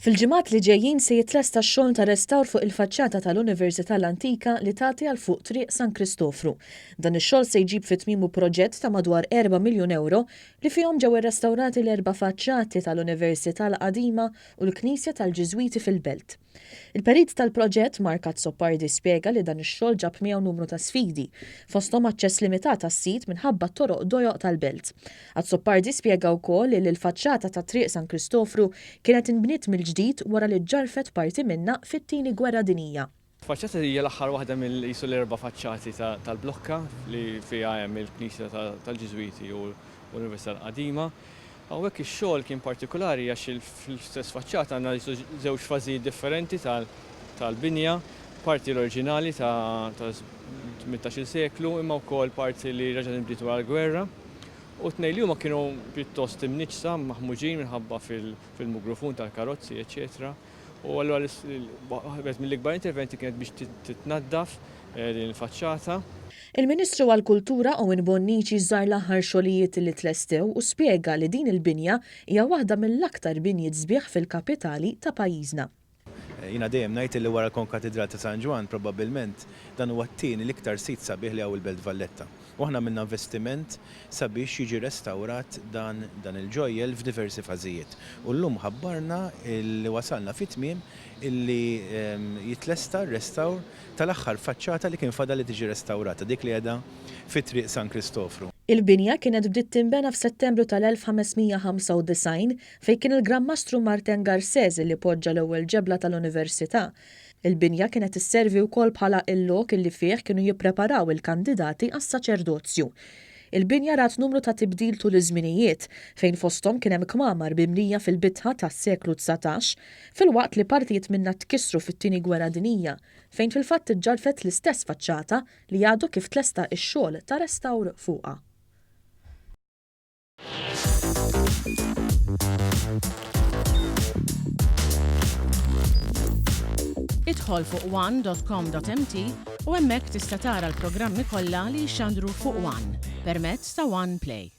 Fil-ġimgħat li ġejjin se jitlesta x-xogħol ta' restawr fuq il-faċċata tal-Università L-Antika li tagħti għal fuq Triq San Kristofru. Dan ix-xogħol se jġib fit-tmiemu proġett ta' madwar 4 miljun euro li fihom ġew irrestawrati l-erba' faċċati tal-Università L-Qadima u l-Knisja tal-Ġiżwiti fil-Belt. Il-Perit tal-proġett Mark Azzopardi spjega li dan ix-xogħol ġab miegħu numru ta' sfidi, fosthom aċċess limitat għas-sit minħabba t-toroq dojoq tal-Belt. Azzopardi spjega wkoll li l-faċċata ta' Triq San Kristofru kienet inbniet mill-ġdid wara li ġarfet parti minnha fit-Tieni Gwerra Dinjija. Il-faċċata hija l-aħħar waħda mill-qisu l-erba' faċċati tal-blokka li fiha hemm il-Knisja tal-Ġiżwiti u l-Università L-Qadima. Hawnhekk ix-xogħol kien partikolari għax fl-istess faċċata għandna żewġ fażijiet differenti tal-binja, parti l-oriġinali ta' 18 seklu imma wkoll parti li reġgħet inbniet wara l-gwerra. U tnejn li huma kienu pjuttost imniġsa maħmuġin minħabba fil-mugrufun tal-karozzi, eċetera. U allura mill-ikbar interventi kienet biex titnaddaf din il-faċċata. Il-Ministru għall-Kultura Owen Bonnici żar l-aħħar xogħlijiet li tlestew u spjega li din il-binja hija waħda mill-aktar binjiet sbieħ fil-kapitali ta' pajjiżna. Jiena dejjem ngħid li wara l-Konkatedral ta' San Ġwan probabbilment dan huwa t-tieni l-iktar sit sabiħ li hawn il-Belt Valletta. U aħna minna investiment sabiex jiġi restawrat dan il-ġojjel f'diversi fażijiet. U llum ħabbarna li wasalna fit-tmiem illi jitlesta r-restawr tal-aħħar faċċata li kien fadal li tiġi restawrata, dik li għedha fit-Triq San Kristofru. Il-binja kienet bdiet tinbena f'Settembru tal-1595 fejn kien il-Gran Mastru Martin Garcés li poġġa l-ewwel ġebla tal-Università. Il-binja kienet isservi wkoll bħala il-lok illi fih kienu jippreparaw il-kandidati għas-saċerdozzju. Il-binja rat numru ta' tibdil tul iż-żminijiet fejn fosthom kien hemm kmamar bimnija fil-bitħa tas-seklu 19 filwaqt li partijiet minnha tkissru fit-Tieni Gwerra Dinjija fejn fil-fatt iġġarfet l-istess faċċata li għadu kif tlesta x-xogħol ta' restawr fuqha. Idħol fuq one.com.mt u hemmhekk tista' tara l-programmi kollha li jxandru fuq One permezz ta' One Play.